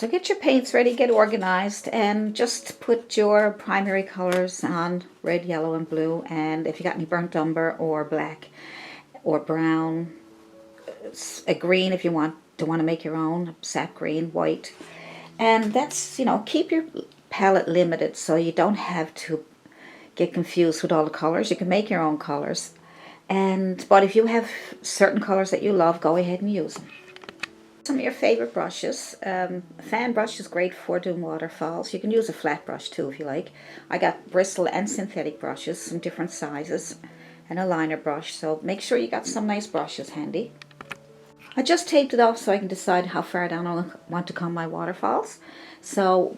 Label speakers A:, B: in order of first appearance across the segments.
A: So get your paints ready, get organized, and just put your primary colors on: red, yellow, and blue. And if you got any burnt umber or black or brown, a green if you want to make your own, sap green, white. And that's, you know, keep your palette limited so you don't have to get confused with all the colors. You can make your own colors. But if you have certain colors that you love, go ahead and use them. Some of your favorite brushes. A fan brush is great for doing waterfalls. You can use a flat brush too if you like. I got bristle and synthetic brushes, some different sizes, and a liner brush. So make sure you got some nice brushes handy. I just taped it off so I can decide how far down I want to come my waterfalls. So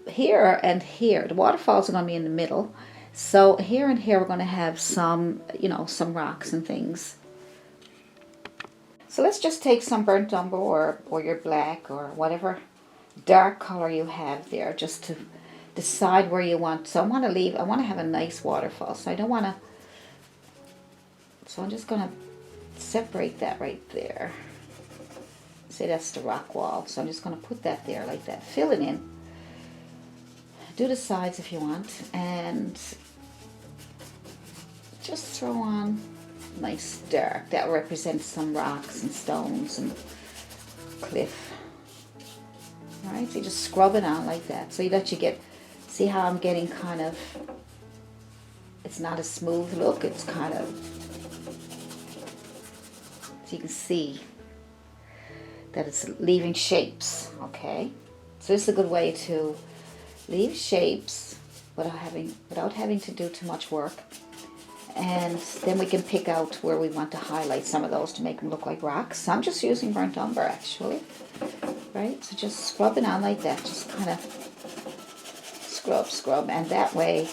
A: here and here, the waterfalls are going to be in the middle. So here and here we're going to have some, you know, some rocks and things. So let's just take some burnt umber or your black or whatever dark color you have there, just to decide where you want. So I want to have a nice waterfall. So I don't want to, so I'm just going to separate that right there. See, that's the rock wall. So I'm just going to put that there like that. Fill it in. Do the sides if you want. And just throw on nice dark. That represents some rocks and stones and cliff. Alright, so you just scrub it on like that. So that you get, see how I'm getting kind of, it's not a smooth look. It's kind of, so you can see that it's leaving shapes, okay? So this is a good way to leave shapes without having to do too much work. And then we can pick out where we want to highlight some of those to make them look like rocks. So I'm just using burnt umber actually, right? So just scrub it on like that, just kind of scrub, and that way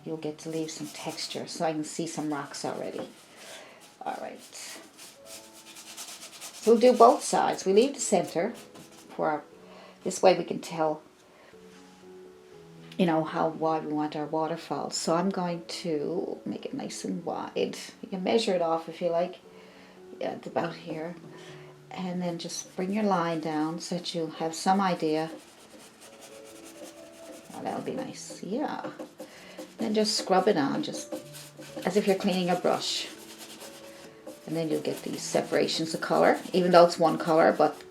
A: you'll get to leave some texture. So I can see some rocks already. All right. So we'll do both sides. We leave the center for our, this way we can tell, you know, how wide we want our waterfalls. So I'm going to make it nice and wide. You can measure it off if you like. Yeah, it's about here. And then just bring your line down so that you have some idea. Oh, that'll be nice. Yeah. Then just scrub it on, just as if you're cleaning a brush. And then you'll get these separations of color, even though it's one color, but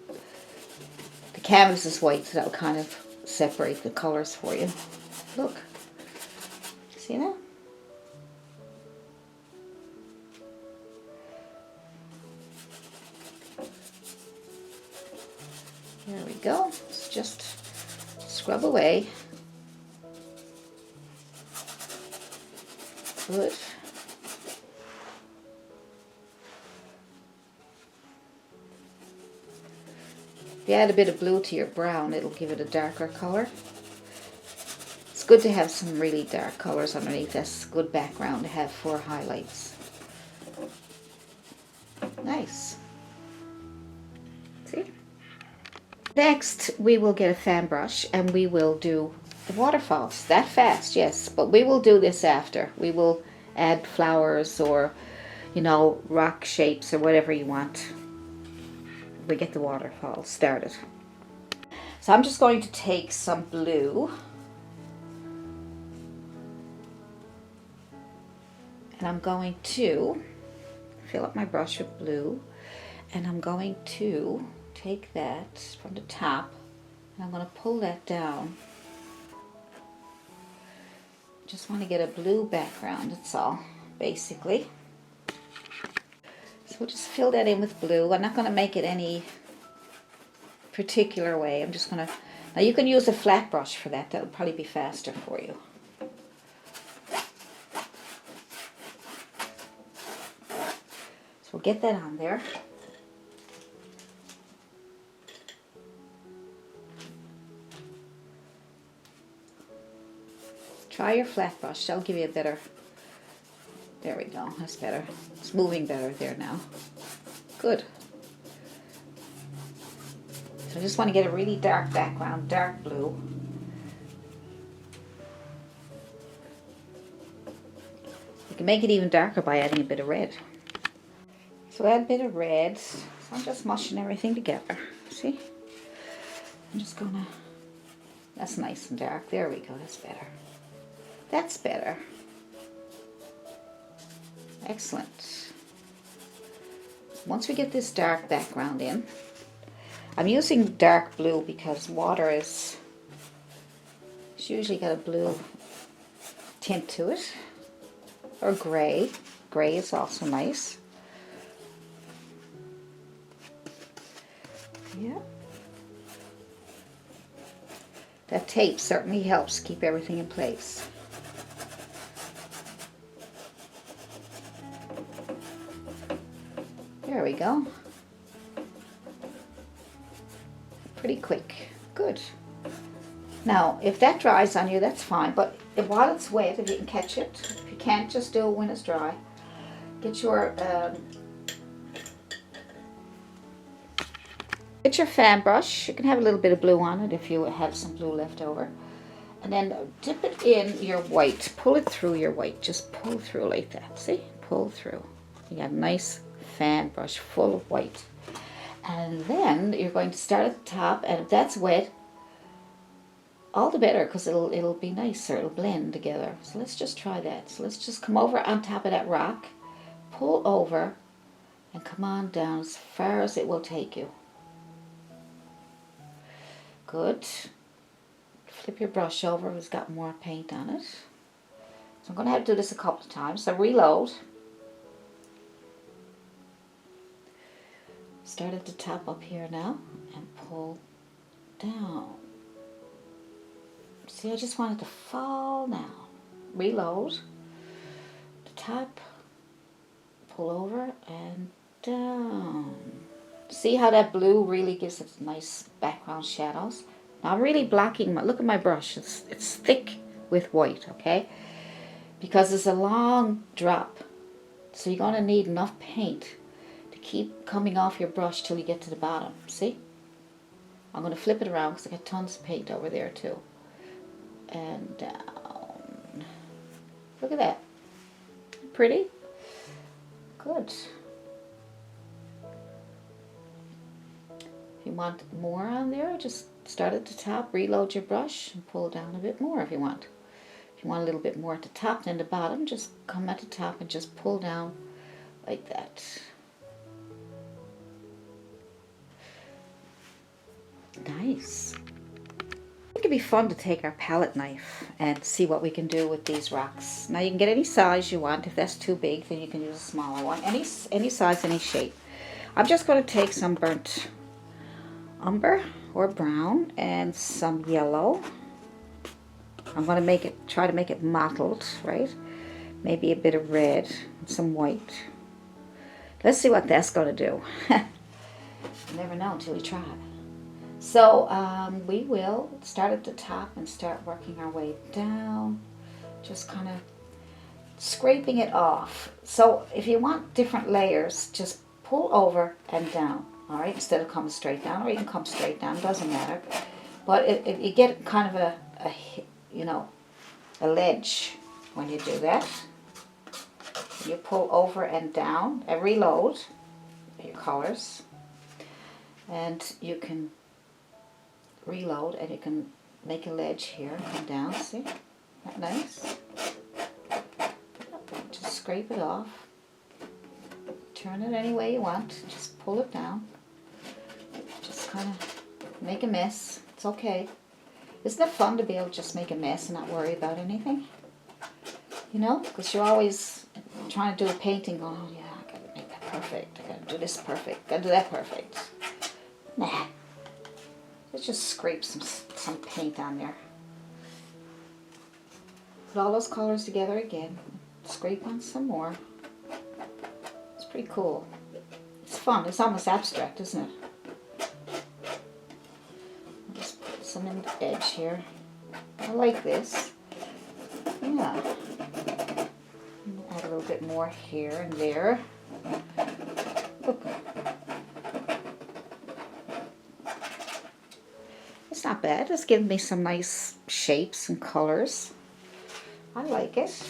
A: the canvas is white, so that'll kind of separate the colors for you. Look. See that? There we go. Let's just scrub away. Good. If you add a bit of blue to your brown, it'll give it a darker color. It's good to have some really dark colors underneath. That's a good background to have for highlights. Nice. See? Next, we will get a fan brush and we will do the waterfalls. That fast, yes, but we will do this after. We will add flowers or, you know, rock shapes or whatever you want. We get the waterfall started. So I'm just going to take some blue and I'm going to fill up my brush with blue, and I'm going to take that from the top and I'm going to pull that down. Just want to get a blue background, that's all, basically. So we'll just fill that in with blue. I'm not going to make it any particular way. I'm just going to, now you can use a flat brush for that. That'll probably be faster for you. So we'll get that on there. Try your flat brush. That'll give you a better, there we go, that's better. It's moving better there now. Good. So I just want to get a really dark background, dark blue. You can make it even darker by adding a bit of red. So add a bit of red. So I'm just mushing everything together. See? I'm just gonna, that's nice and dark. There we go, that's better. That's better. Excellent. Once we get this dark background in, I'm using dark blue because water is, it's usually got a blue tint to it, or gray. Gray is also nice. Yeah. That tape certainly helps keep everything in place. There we go. Pretty quick. Good. Now, if that dries on you, that's fine. But while it's wet, if you can catch it, if you can't, just do it when it's dry. Get your fan brush. You can have a little bit of blue on it if you have some blue left over. And then dip it in your white. Pull it through your white. Just pull through like that. See? Pull through. You got a nice fan brush full of white. And then you're going to start at the top, and if that's wet, all the better, because it'll be nicer. It'll blend together. So let's just try that. So let's just come over on top of that rock, pull over, and come on down as far as it will take you. Good. Flip your brush over if it's got more paint on it. So I'm going to have to do this a couple of times. So reload. Start at the top up here now and pull down. See, I just want it to fall down. Reload. The top, pull over and down. See how that blue really gives it nice background shadows? Now I'm really blocking look at my brush. It's thick with white, okay? Because it's a long drop. So you're going to need enough paint to keep coming off your brush till you get to the bottom. See? I'm going to flip it around because I got tons of paint over there too. And down. Look at that. Pretty? Good. If you want more on there, just start at the top, reload your brush, and pull down a bit more if you want. If you want a little bit more at the top than the bottom, just come at the top and just pull down like that. Nice. It could be fun to take our palette knife and see what we can do with these rocks. Now you can get any size you want. If that's too big, then you can use a smaller one. Any size, any shape. I'm just going to take some burnt umber or brown and some yellow. I'm going to try to make it mottled, right? Maybe a bit of red and some white. Let's see what that's going to do. You never know until you try it. So we will start at the top and start working our way down, just kind of scraping it off. So if you want different layers, just pull over and down, all right, instead of coming straight down, or you can come straight down, doesn't matter. But if you get kind of a ledge when you do that. You pull over and down and reload your colors, and you can reload and you can make a ledge here and come down. See? Isn't that nice? Just scrape it off. Turn it any way you want. Just pull it down. Just kind of make a mess. It's okay. Isn't it fun to be able to just make a mess and not worry about anything? You know? Because you're always trying to do a painting going, oh yeah, I gotta make that perfect. I gotta do this perfect. I gotta do that perfect. Nah. Let's just scrape some paint on there. Put all those colors together again. Scrape on some more. It's pretty cool. It's fun. It's almost abstract, isn't it? I'll just put some in the edge here. I like this. Yeah. Add a little bit more here and there. Look. It's not bad. It's giving me some nice shapes and colors. I like it.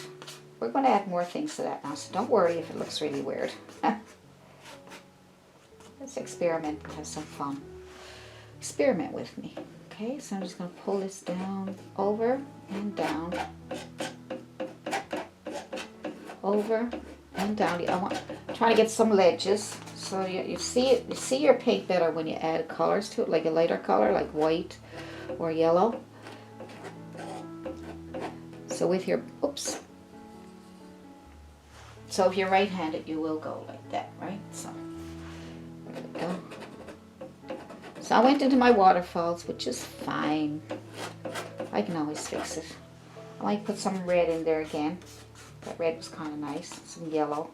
A: We're going to add more things to that now, so don't worry if it looks really weird. Let's experiment and have some fun. experiment with me. Okay, so I'm just going to pull this down, over and down, over and down. I want trying to get some ledges so you see it. You see your paint better when you add colors to it, like a lighter color, like white or yellow. So with your so if you're right-handed, you will go like that, right? So there we go. So I went into my waterfalls, which is fine. I can always fix it. I might put some red in there again. That red was kind of nice. Some yellow.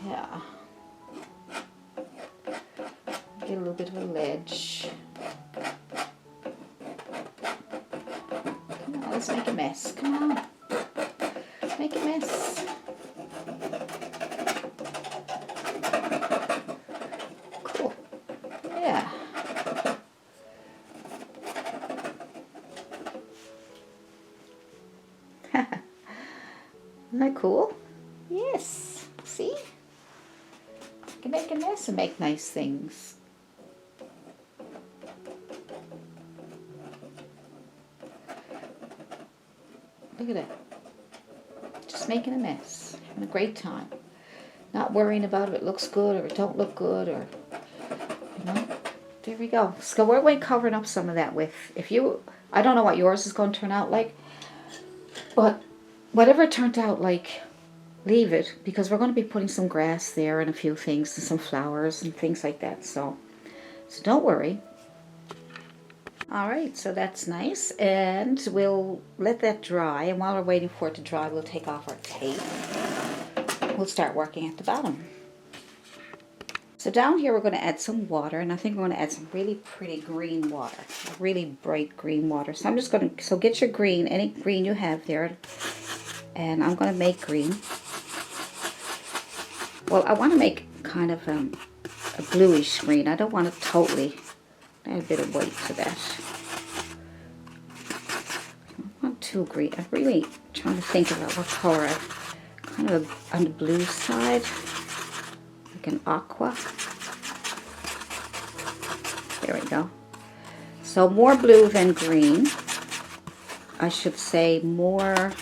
A: Yeah. Get a little bit of a ledge. Come on, let's make a mess. Come on. Make a mess. Cool. Yeah. Isn't that cool? Yes. See? You can make a mess and make nice things. Look at that. Just making a mess. Having a great time. Not worrying about if it looks good or it don't look good, or, you know. There we go. So we're going covering up some of that with, I don't know what yours is going to turn out like, but whatever it turned out like, leave it, because we're going to be putting some grass there and a few things and some flowers and things like that. So don't worry. All right, so that's nice, and we'll let that dry. And while we're waiting for it to dry, we'll take off our tape. We'll start working at the bottom. So down here, we're going to add some water, and I think we're going to add some really pretty green water, really bright green water. So I'm just going to, get your green, any green you have there, and I'm going to make green. Well, I want to make kind of a bluish green. I don't want to totally add a bit of white to that. I don't want too green. I'm really trying to think about what color kind of on the blue side, like an aqua. There we go. So more blue than green. I should say more.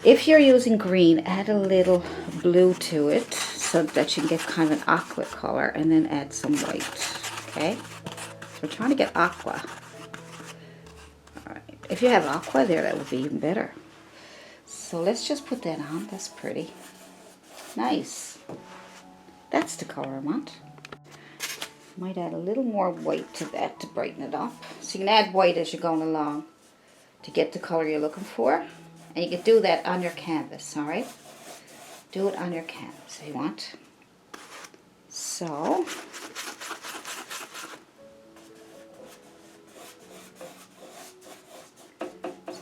A: If you're using green, add a little blue to it so that you can get kind of an aqua color, and then add some white. Okay? So we're trying to get aqua. Alright. If you have aqua there, that would be even better. So let's just put that on. That's pretty. Nice. That's the color I want. Might add a little more white to that to brighten it up. So you can add white as you're going along to get the color you're looking for. And you can do that on your canvas, alright? Do it on your canvas if you want. So,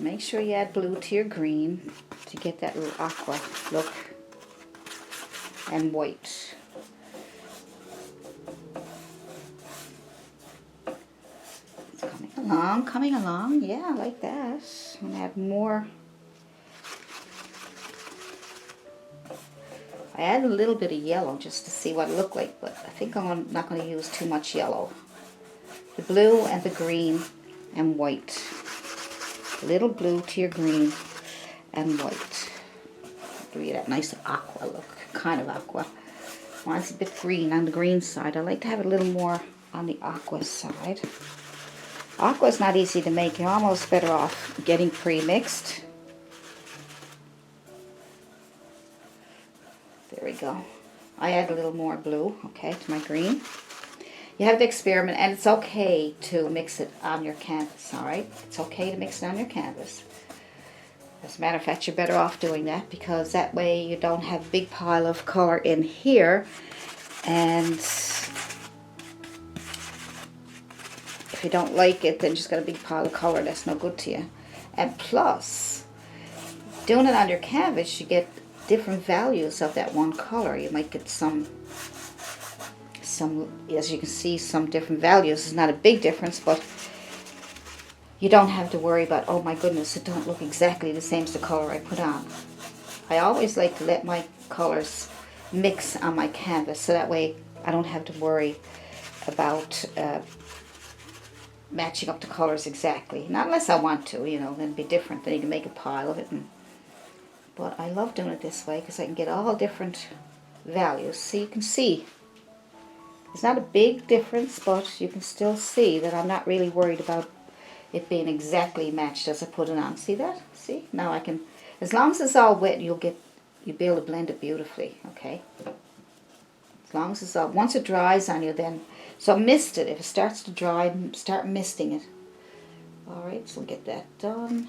A: make sure you add blue to your green to get that little aqua look, and white. It's coming along, yeah, like that. I'm gonna add more. I added a little bit of yellow just to see what it looked like, but I think I'm not going to use too much yellow. The blue and the green and white. A little blue to your green and white. Give you that nice aqua look, kind of aqua. Mine's a bit green on the green side. I like to have it a little more on the aqua side. Aqua is not easy to make. You're almost better off getting pre-mixed. There we go. I add a little more blue, okay, to my green. You have to experiment, and it's okay to mix it on your canvas, all right? It's okay to mix it on your canvas. As a matter of fact, you're better off doing that, because that way you don't have a big pile of color in here, and if you don't like it, then you just got a big pile of color that's no good to you. And plus, doing it on your canvas, you get different values of that one color. You might get some, as you can see, some different values. It's not a big difference, but you don't have to worry about, oh my goodness, it don't look exactly the same as the color I put on. I always like to let my colors mix on my canvas, so that way I don't have to worry about matching up the colors exactly. Not unless I want to, you know, then it'd be different. Then you can make a pile of it. But I love doing it this way because I can get all different values. So you can see it's not a big difference, but you can still see that I'm not really worried about it being exactly matched as I put it on. See that? See? Now I can, as long as it's all wet, you'll be able to blend it beautifully, okay? As long as it's all, once it dries on you then, so mist it. If it starts to dry, start misting it. Alright, so we'll get that done.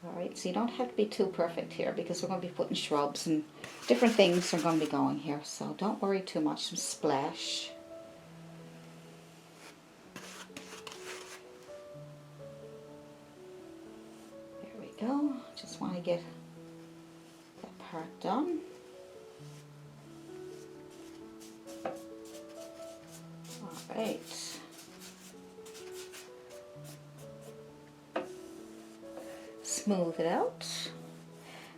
A: Alright, so you don't have to be too perfect here because we're going to be putting shrubs and different things are going to be going here. So don't worry too much. Some splash. There we go. Just want to get that part done. Alright. Smooth it out.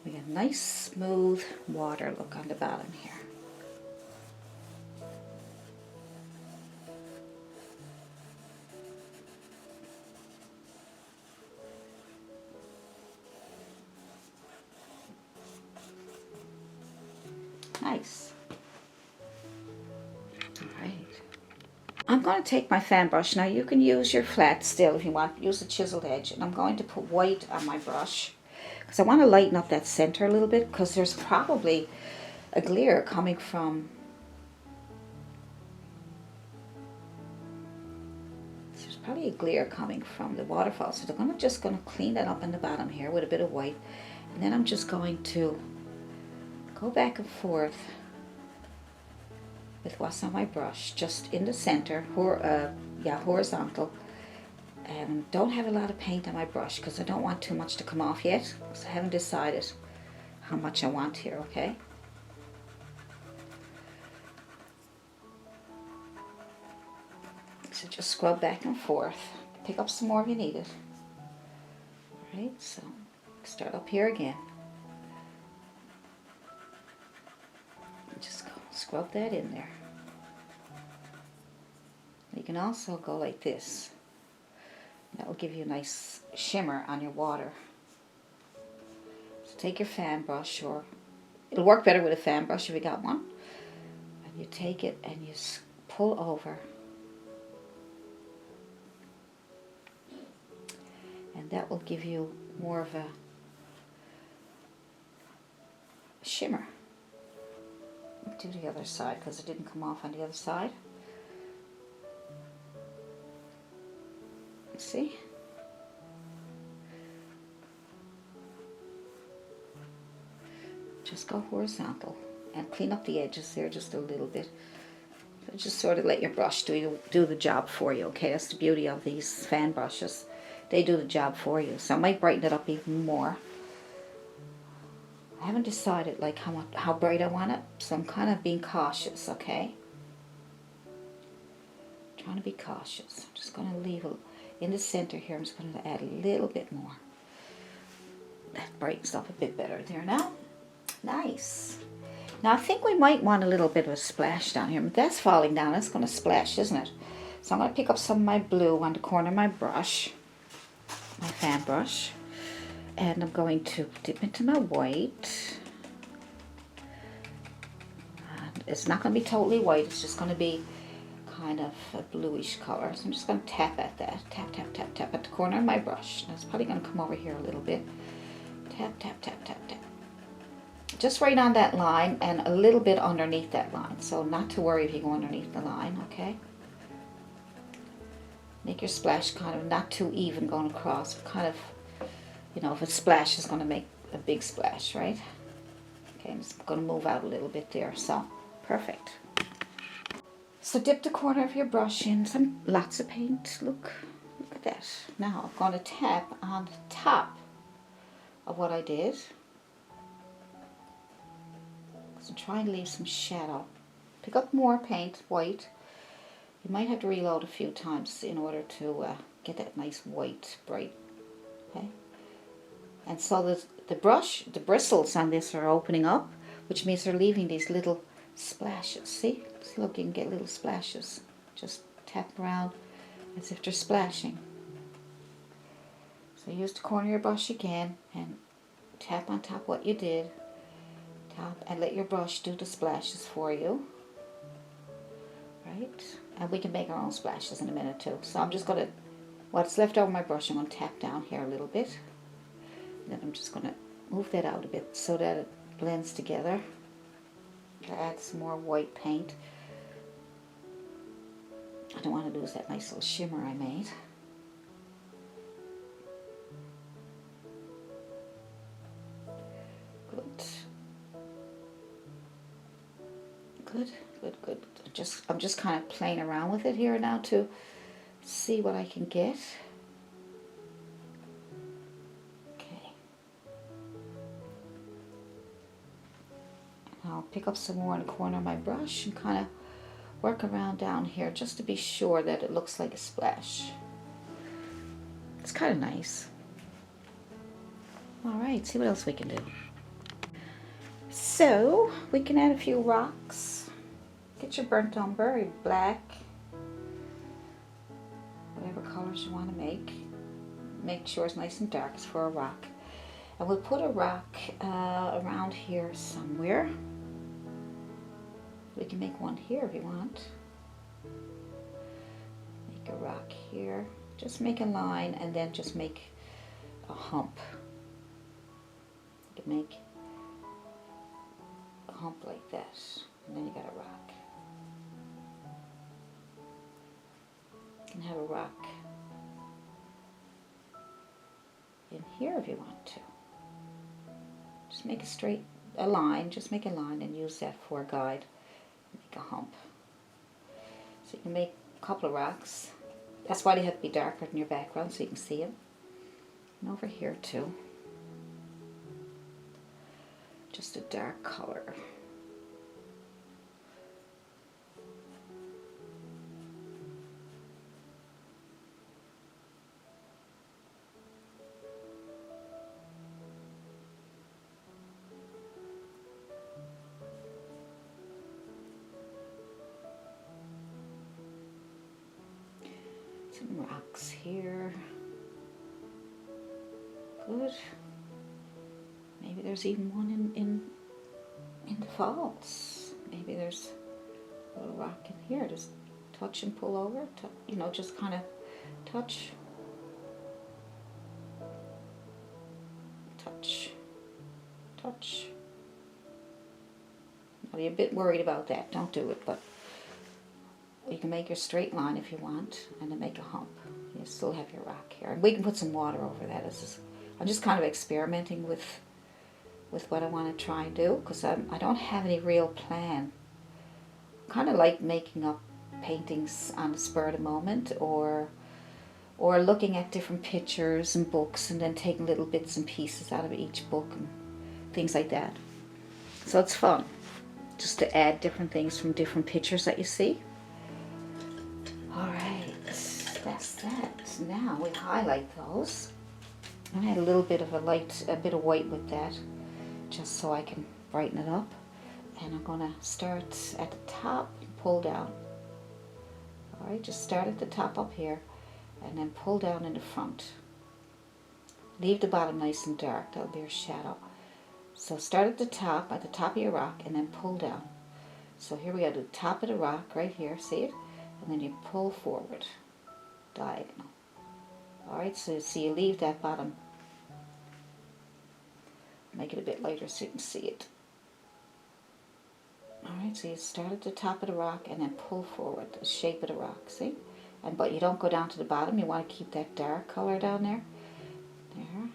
A: We get a nice smooth water look on the bottom here. Nice. Alright. I'm going to take my fan brush. Now you can use your flat still if you want. Use a chiseled edge. And I'm going to put white on my brush because I want to lighten up that center a little bit because there's probably a glare coming from, the waterfall. So I'm just going to clean that up in the bottom here with a bit of white. And then I'm just going to go back and forth with what's on my brush, just in the center, horizontal. And don't have a lot of paint on my brush because I don't want too much to come off yet. So I haven't decided how much I want here, okay? So just scrub back and forth. Pick up some more if you need it. Alright, so start up here again. Just scrub that in there. You can also go like this. That will give you a nice shimmer on your water. So take your fan brush, or it'll work better with a fan brush if you got one. And you take it and you pull over. And that will give you more of a shimmer. Do the other side because it didn't come off on the other side. See? Just go horizontal and clean up the edges there just a little bit. So just sort of let your brush do the job for you, okay? That's the beauty of these fan brushes. They do the job for you. So I might brighten it up even more. I haven't decided like how bright I want it, so I'm kind of being cautious, okay? Trying to be cautious. I'm just going to leave in the center here. I'm just going to add a little bit more. That brightens up a bit better there now. Nice. Now I think we might want a little bit of a splash down here, but that's falling down. That's going to splash, isn't it? So I'm going to pick up some of my blue on the corner of my brush, my fan brush. And I'm going to dip into my white. And it's not going to be totally white. It's just going to be kind of a bluish color. So I'm just going to tap at that. Tap, tap, tap, tap at the corner of my brush. Now it's probably going to come over here a little bit. Tap, tap, tap, tap, tap. Just right on that line and a little bit underneath that line. So not to worry if you go underneath the line, okay? Make your splash kind of not too even going across, but kind of, you know, if a splash is going to make a big splash, right? Okay, I'm just going to move out a little bit there. So, perfect. So dip the corner of your brush in lots of paint. Look at that. Now I'm going to tap on the top of what I did. So try and leave some shadow. Pick up more paint, white. You might have to reload a few times in order to get that nice white, bright. Okay. And so the bristles on this are opening up, which means they're leaving these little splashes. See, look, you can get little splashes. Just tap around as if they're splashing. So use the corner of your brush again and tap on top what you did. Tap and let your brush do the splashes for you. Right? And we can make our own splashes in a minute too. So I'm just going to, what's left over my brush, I'm going to tap down here a little bit. And then I'm just going to move that out a bit so that it blends together. Add some more white paint. I don't want to lose that nice little shimmer I made. Good. Good. I'm just kind of playing around with it here now to see what I can get. Okay. I'll pick up some more in the corner of my brush and kind of work around down here just to be sure that it looks like a splash. It's kind of nice. Alright, see what else we can do. So, we can add a few rocks. Get your burnt umber, your black, whatever colors you want to make. Make sure it's nice and dark. It's for a rock. And we'll put a rock around here somewhere. We can make one here if you want. Make a rock here. Just make a line and then just make a hump. You can make a hump like that. And then you got a rock. You can have a rock in here if you want to. Just make a line, just make a line and use that for a guide. Make a hump. So you can make a couple of rocks. That's why they have to be darker than your background so you can see them. And over here too. Just a dark color. Some rocks here. Good. Maybe there's even one in the falls. Maybe there's a little rock in here. Just touch and pull over. You know, just kind of touch. Touch. Touch. Now, you're a bit worried about that. Don't do it, but you can make your straight line if you want, and then make a hump. You still have your rock here. And we can put some water over that. I'm just kind of experimenting with what I want to try and do, because I don't have any real plan. I kind of like making up paintings on the spur of the moment, or looking at different pictures and books and then taking little bits and pieces out of each book and things like that. So it's fun just to add different things from different pictures that you see. Alright, that's that. Now we highlight those. I had a little bit of a bit of white with that, just so I can brighten it up. And I'm going to start at the top and pull down. Alright, just start at the top up here and then pull down in the front. Leave the bottom nice and dark, that'll be your shadow. So start at the top of your rock, and then pull down. So here we go, to the top of the rock right here, see it? And then you pull forward, diagonal. Alright, so you leave that bottom. Make it a bit lighter so you can see it. Alright, so you start at the top of the rock and then pull forward, the shape of the rock, see? But you don't go down to the bottom, you want to keep that dark color down there. There.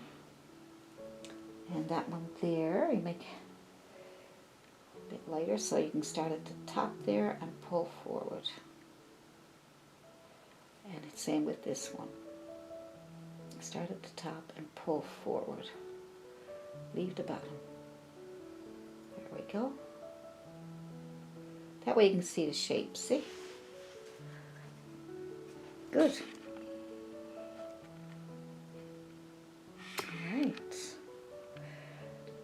A: And that one there, you make a bit lighter so you can start at the top there and pull forward. And it's same with this one. Start at the top and pull forward. Leave the bottom. There we go. That way you can see the shape, see? Good. Alright.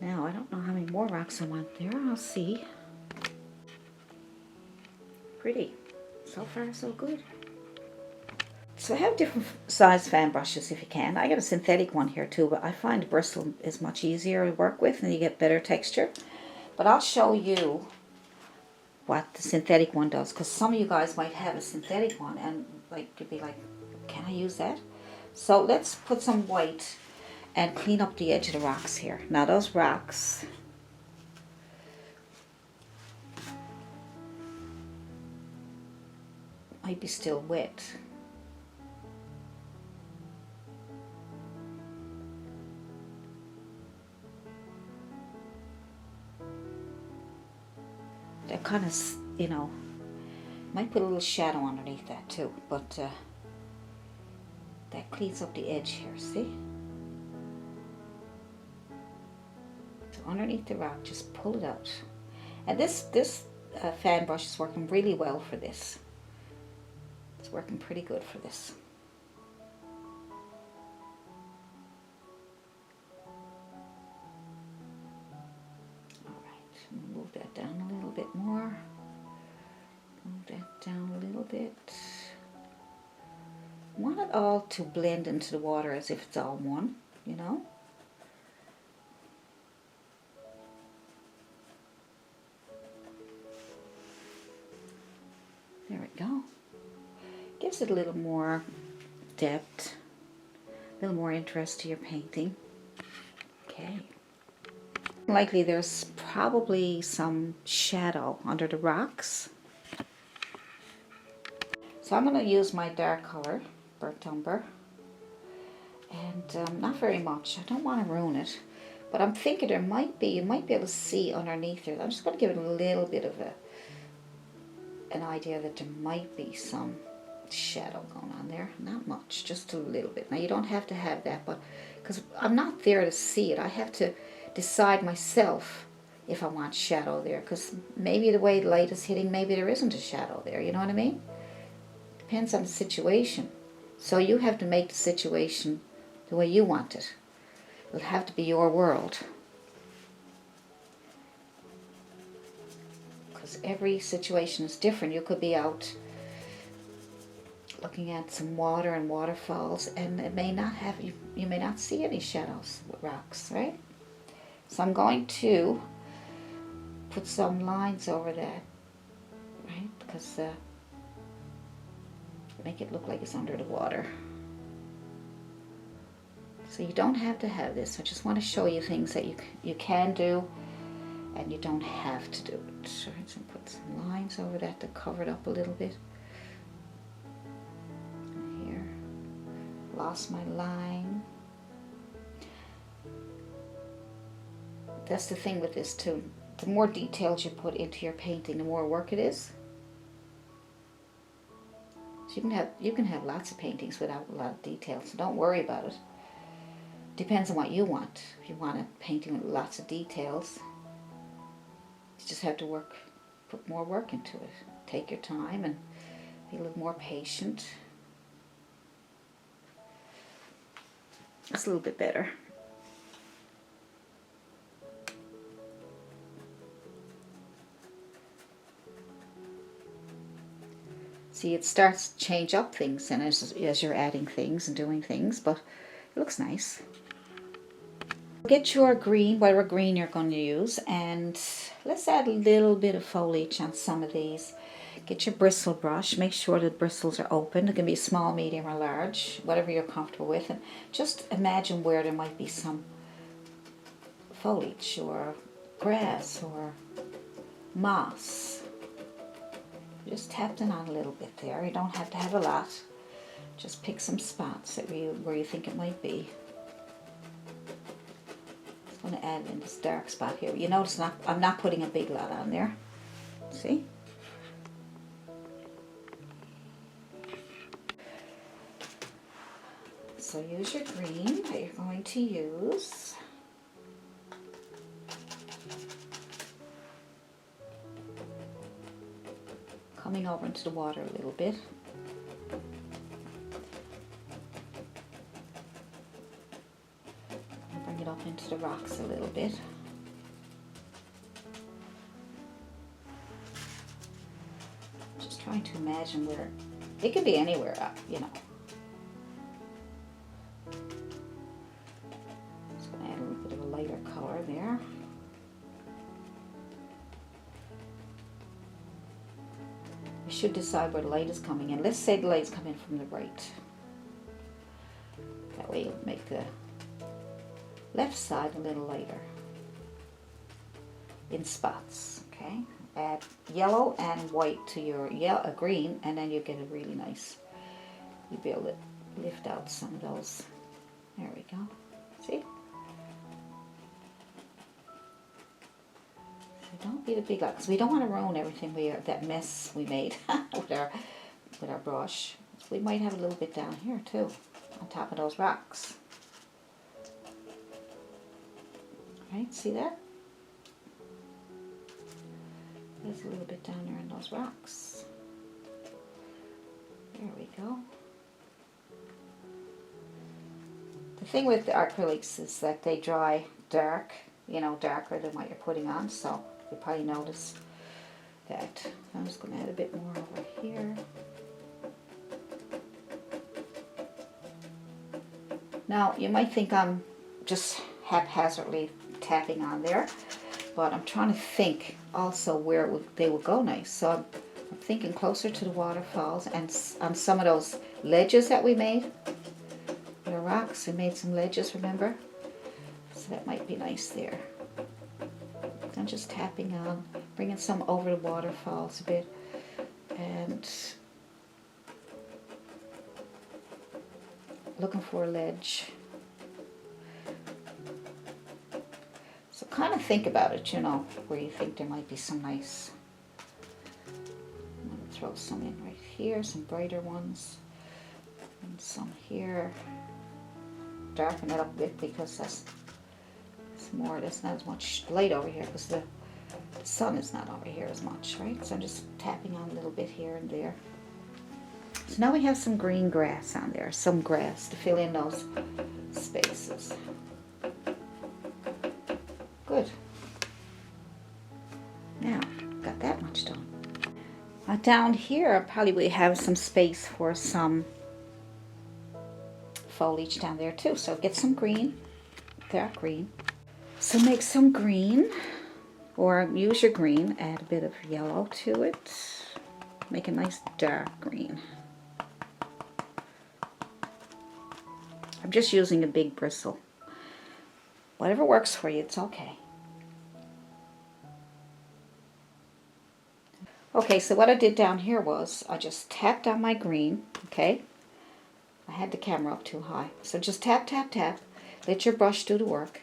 A: Now, I don't know how many more rocks I want there. I'll see. pretty. So far, so good. So have different size fan brushes if you can. I got a synthetic one here too, but I find Bristle is much easier to work with and you get better texture. But I'll show you what the synthetic one does, because some of you guys might have a synthetic one and like you'd be like, can I use that? So let's put some white and clean up the edge of the rocks here. Now those rocks, might be still wet. They're kind of, you know, might put a little shadow underneath that too, but that cleans up the edge here, see? So underneath the rock, just pull it out. And this fan brush is working really well for this. It's working pretty good for this. Move that down a little bit more. Move that down a little bit. I want it all to blend into the water as if it's all one, you know. There we go. Gives it a little more depth, a little more interest to your painting. Okay. Likely there's probably some shadow under the rocks. So I'm going to use my dark color, burnt umber, and not very much. I don't want to ruin it, but I'm thinking there might be, you might be able to see underneath it. I'm just going to give it a little bit of an idea that there might be some shadow going on there. Not much, just a little bit. Now you don't have to have that, but because I'm not there to see it, I have to decide myself if I want shadow there, because maybe the way light is hitting, maybe there isn't a shadow there, you know what I mean? Depends on the situation. So you have to make the situation the way you want it. It'll have to be your world, because every situation is different. You could be out looking at some water and waterfalls, and it may not have, you may not see any shadows with rocks, right? So I'm going to put some lines over that, right? Because make it look like it's under the water. So you don't have to have this. I just want to show you things that you can do, and you don't have to do it. So I'm going to put some lines over that to cover it up a little bit. And here, lost my line. That's the thing with this too. The more details you put into your painting, the more work it is. So you can have lots of paintings without a lot of details. So don't worry about it. Depends on what you want. If you want a painting with lots of details, you just have to put more work into it. Take your time and be a little more patient. That's a little bit better. See, it starts to change up things and as you're adding things and doing things, but it looks nice. Get your green, whatever green you're going to use, and let's add a little bit of foliage on some of these. Get your bristle brush, make sure the bristles are open. It can be small, medium, or large, whatever you're comfortable with, and just imagine where there might be some foliage or grass or moss. Just tap it on a little bit there. You don't have to have a lot. Just pick some spots where you think it might be. I'm going to add in this dark spot here. You notice I'm not putting a big lot on there. See? So use your green that you're going to use. Coming over into the water a little bit. And bring it up into the rocks a little bit. Just trying to imagine where, it could be anywhere up, you know. Just gonna add a little bit of a lighter color there. You should decide where the light is coming in. Let's say the light's coming from the right. That way you'll make the left side a little lighter in spots, okay? Add yellow and white to your green, and then you get a really nice, you'll be able to lift out some of those. There we go. See? So don't be the big lot, because we don't want to ruin everything that mess we made with our brush. So we might have a little bit down here too, on top of those rocks. Right, see that? There's a little bit down there in those rocks. There we go. The thing with the acrylics is that they dry dark, you know, darker than what you're putting on, so you probably notice that. I'm just going to add a bit more over here. Now, you might think I'm just haphazardly tapping on there, but I'm trying to think also where they would go nice. So I'm thinking closer to the waterfalls and on some of those ledges that we made. The rocks, we made some ledges, remember? So that might be nice there. I'm just tapping on, bringing some over the waterfalls a bit, and looking for a ledge. So kind of think about it, you know, where you think there might be some nice. I'm going to throw some in right here, some brighter ones, and some here. Darken it up a bit because that's more. There's not as much light over here because the sun is not over here as much, right? So I'm just tapping on a little bit here and there. So now we have some green grass on there, some grass to fill in those spaces. Good. Now, got that much done. Down here, probably we have some space for some foliage down there too. So get some green, dark green. So make some green, or use your green, add a bit of yellow to it. Make a nice dark green. I'm just using a big bristle. Whatever works for you, it's okay. Okay, so what I did down here was I just tapped on my green, okay? I had the camera up too high. So just tap, tap, tap. Let your brush do the work.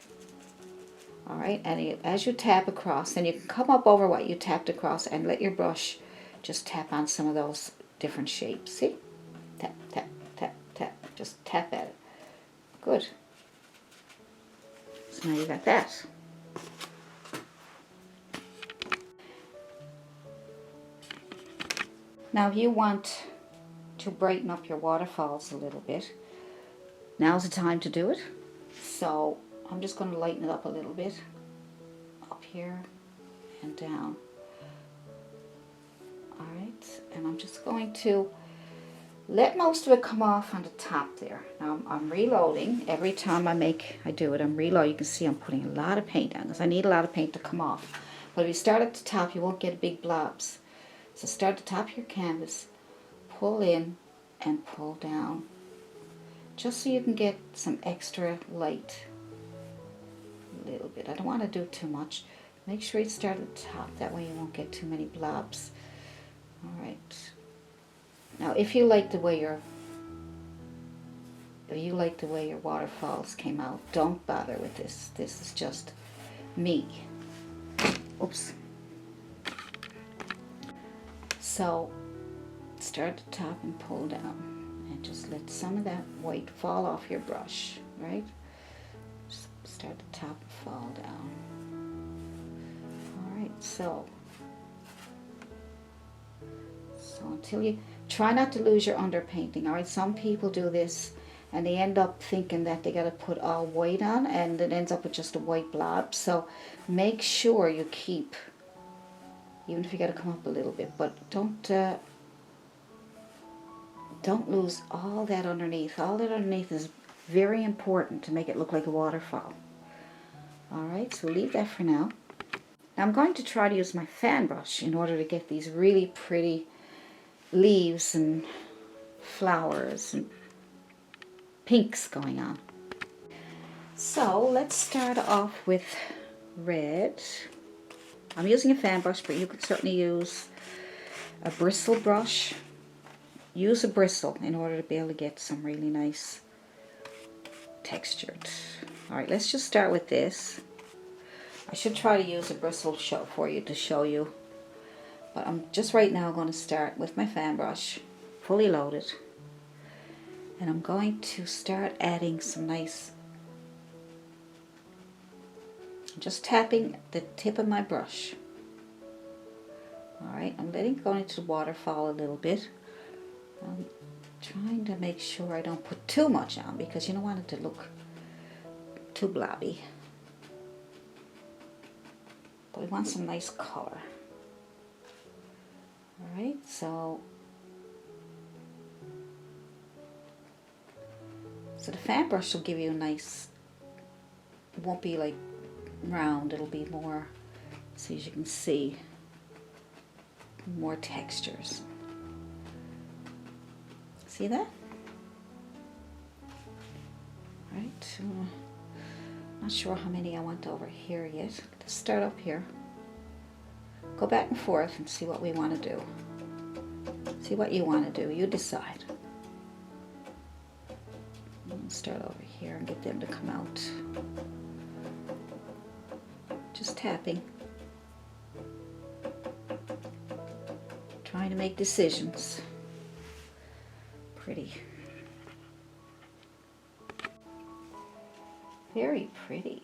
A: All right, and as you tap across, then you can come up over what you tapped across and let your brush just tap on some of those different shapes. See? Tap, tap, tap, tap. Just tap at it. Good. So now you got that. Now if you want to brighten up your waterfalls a little bit, now's the time to do it. So I'm just going to lighten it up a little bit, up here and down. Alright, and I'm just going to let most of it come off on the top there. Now I'm reloading. Every time I do it, I'm reloading. You can see I'm putting a lot of paint on because I need a lot of paint to come off. But if you start at the top, you won't get big blobs. So start at the top of your canvas, pull in and pull down, just so you can get some extra light. A little bit. I don't want to do too much. Make sure you start at the top. That way you won't get too many blobs. All right. Now, if you like the way your waterfalls came out, don't bother with this. This is just me. Oops. So start at the top and pull down, and just let some of that white fall off your brush. Right. Just start at the top and fall down. All right. So until you try not to lose your underpainting. All right, some people do this and they end up thinking that they got to put all white on, and it ends up with just a white blob. So make sure you keep, even if you got to come up a little bit, but don't don't lose all that underneath. All that underneath is very important to make it look like a waterfall. Alright, so leave that for now. Now I'm going to try to use my fan brush in order to get these really pretty leaves and flowers and pinks going on. So let's start off with red. I'm using a fan brush, but you could certainly use a bristle brush. Use a bristle in order to be able to get some really nice textured. Alright, let's just start with this. I should try to use a bristle for you to show you, but I'm just right now going to start with my fan brush, fully loaded, and I'm going to start adding some nice, just tapping the tip of my brush. Alright, I'm letting it go into the waterfall a little bit. I'm trying to make sure I don't put too much on because you don't want it to look too blobby. But we want some nice color. Alright, so the fan brush will give you a nice, it won't be like round, it'll be more, so as you can see, more textures. See that? Right. Not sure how many I want over here yet. Let's start up here. Go back and forth and see what we want to do. See what you want to do. You decide. Let's start over here and get them to come out. Just tapping. Trying to make decisions. Pretty. Very pretty.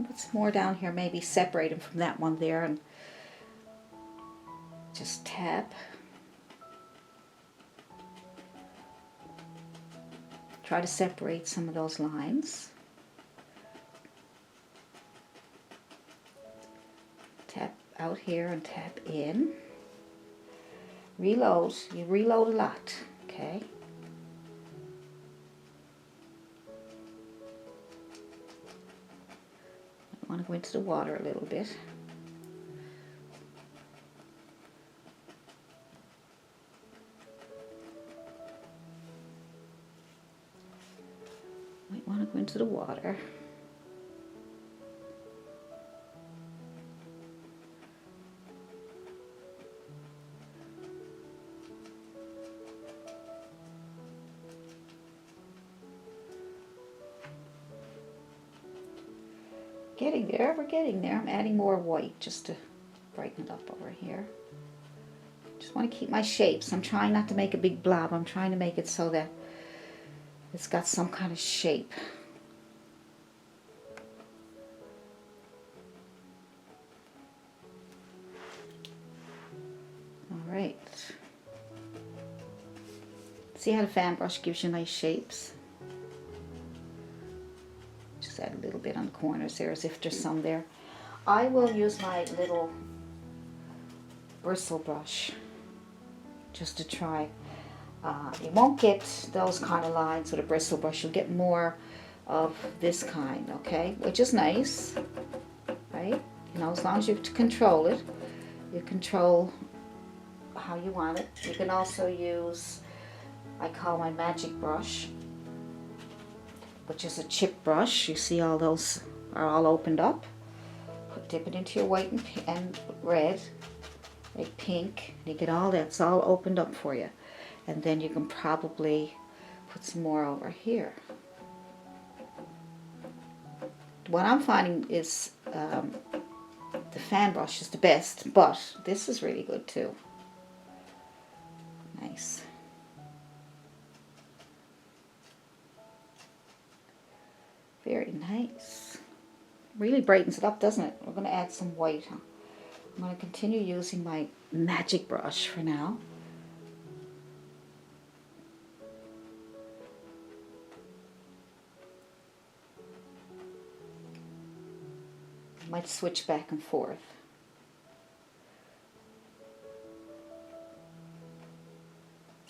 A: Put some more down here, maybe separate them from that one there, and just tap. Try to separate some of those lines. Tap out here and tap in. Reload. You reload a lot, okay? I want to go into the water a little bit. Might want to go into the water. Getting there, we're getting there. I'm adding more white just to brighten it up over here. Just want to keep my shapes. I'm trying not to make a big blob. I'm trying to make it so that it's got some kind of shape. Alright. See how the fan brush gives you nice shapes? Just add a little bit on the corners there as if there's some there. I will use my little bristle brush just to try. You won't get those kind of lines with a bristle brush. You'll get more of this kind, okay? Which is nice, right? You know, as long as you control it, you control how you want it. You can also use, I call my magic brush, which is a chip brush. You see all those are all opened up. Dip it into your white and red, like pink, and you get all that. It's all opened up for you. And then you can probably put some more over here. What I'm finding is the fan brush is the best, but this is really good too. Nice. Very nice. Really brightens it up, doesn't it? We're going to add some white. I'm going to continue using my magic brush for now. I might switch back and forth.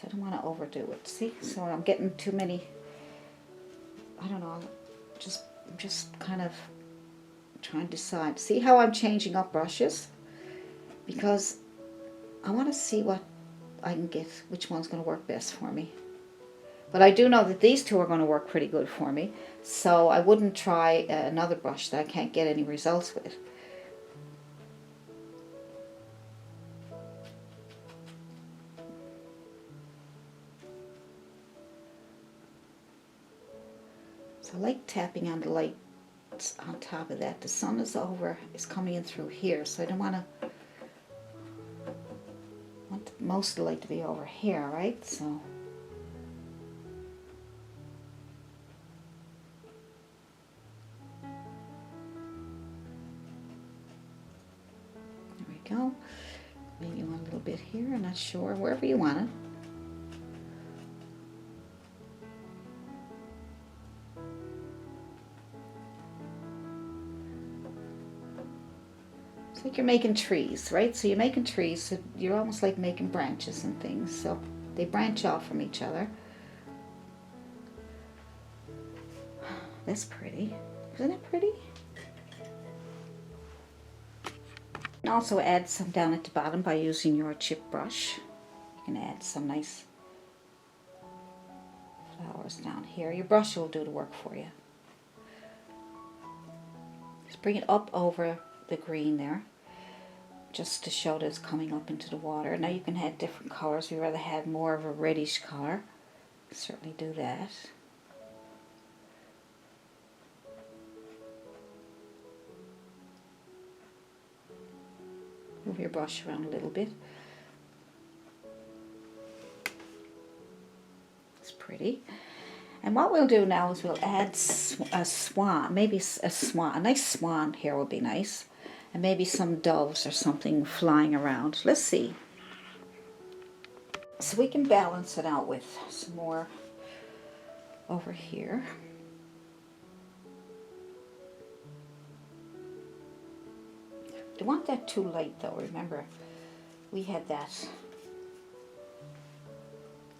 A: I don't want to overdo it. See, so I'm getting too many, I don't know, just kind of trying to decide. See how I'm changing up brushes? Because I want to see what I can get, which one's going to work best for me. But I do know that these two are going to work pretty good for me, so I wouldn't try another brush that I can't get any results with. So I like tapping on the lights on top of that. The sun is coming in through here, so I don't want most of the light to be over here, right? So there we go. Maybe you want a little bit here, I'm not sure, wherever you want it. It's like you're making trees, right? So you're making trees, so you're almost like making branches and things, so they branch off from each other. That's pretty. Isn't it pretty? You can also add some down at the bottom by using your chip brush. You can add some nice flowers down here. Your brush will do the work for you. Just bring it up over the green there, just to show that it's coming up into the water. Now you can add different colors. If you'd rather have more of a reddish color, certainly do that. Move your brush around a little bit. It's pretty. And what we'll do now is we'll add a swan, maybe a swan, a nice swan here would be nice. And maybe some doves or something flying around. Let's see. So we can balance it out with some more over here. Don't want that too light though. Remember, we had that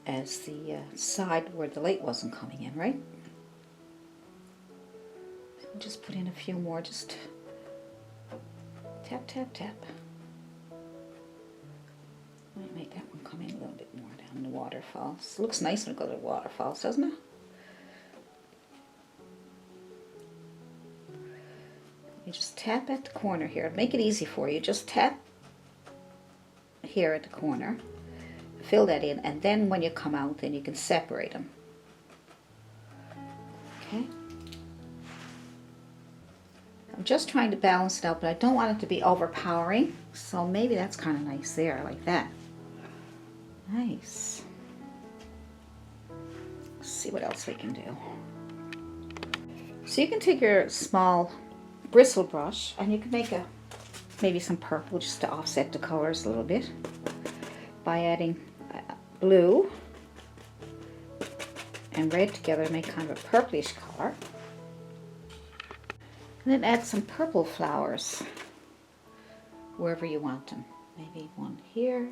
A: as the side where the light wasn't coming in, right? Just put in a few more, just tap, tap, tap. Might make that one come in a little bit more down the waterfalls. It looks nice when it goes to waterfalls, doesn't it? You just tap at the corner here. Make it easy for you. Just tap here at the corner. Fill that in, and then when you come out, then you can separate them. Okay? I'm just trying to balance it out, but I don't want it to be overpowering. So maybe that's kind of nice there, like that. Nice. Let's see what else we can do. So you can take your small bristle brush and you can make maybe some purple just to offset the colors a little bit by adding blue and red together, make kind of a purplish color. And then add some purple flowers wherever you want them. Maybe one here.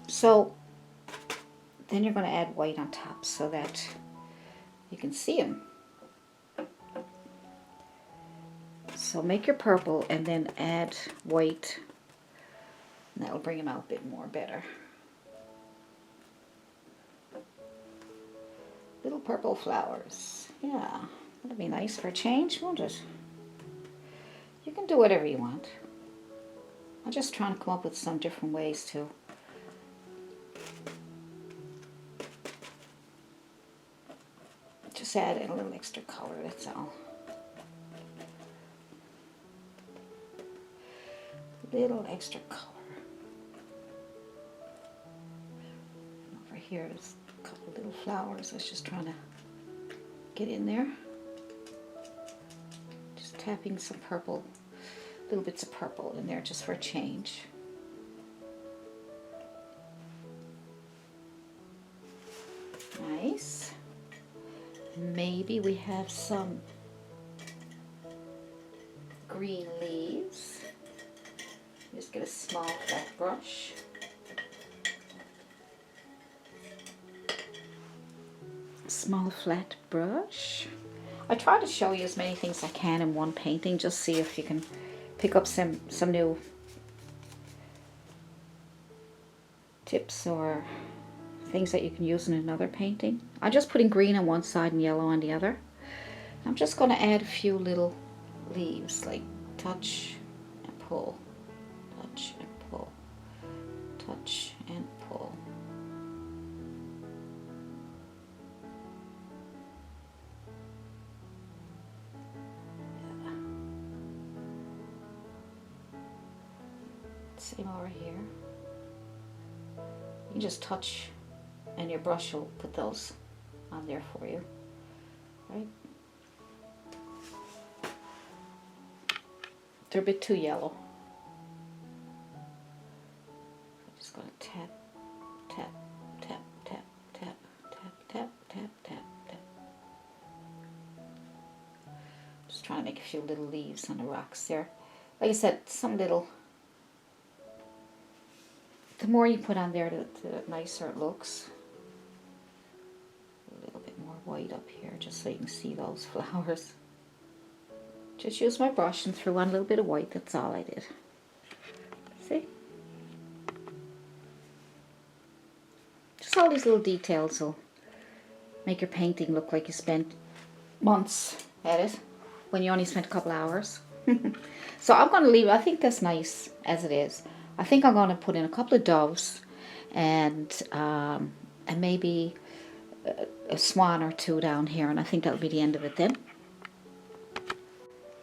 A: So then you're going to add white on top so that you can see them. So make your purple and then add white, and that'll bring them out a bit more better. Little purple flowers. Yeah, that'll be nice for a change, won't it? You can do whatever you want. I'm just trying to come up with some different ways to just add in a little extra color, that's all. Little extra color. And over here there's a couple little flowers I was just trying to get in there. Just tapping some purple, little bits of purple in there just for a change. Nice. Maybe we have some green leaves. Just get a small flat brush. small flat brush. I try to show you as many things as I can in one painting, just see if you can pick up some new tips or things that you can use in another painting. I'm just putting green on one side and yellow on the other. I'm just going to add a few little leaves, like touch and pull, touch and pull, touch and pull. Same over here. You just touch and your brush will put those on there for you, right? They're a bit too yellow. I'm just going to tap, tap, tap, tap, tap, tap, tap, tap, tap, tap. Just trying to make a few little leaves on the rocks there. Like I said, some little. The more you put on there, the nicer it looks. A little bit more white up here, just so you can see those flowers. Just use my brush and threw on a little bit of white, that's all I did. See? Just all these little details will make your painting look like you spent months at it, when you only spent a couple hours. So I'm going to leave it. I think that's nice as it is. I think I'm going to put in a couple of doves and maybe a swan or two down here, and I think that'll be the end of it then.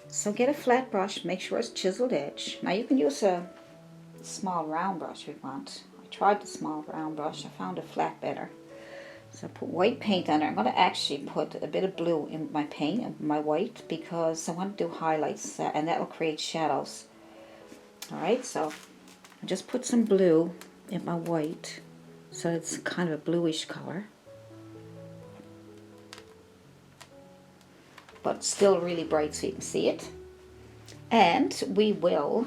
A: So get a flat brush, make sure it's chiseled edge. Now you can use a small round brush if you want. I tried the small round brush, I found a flat better. So I put white paint on it. I'm going to actually put a bit of blue in my paint, in my white, because I want to do highlights and that will create shadows. Alright, so I just put some blue in my white, so it's kind of a bluish color, but still really bright so you can see it. And we will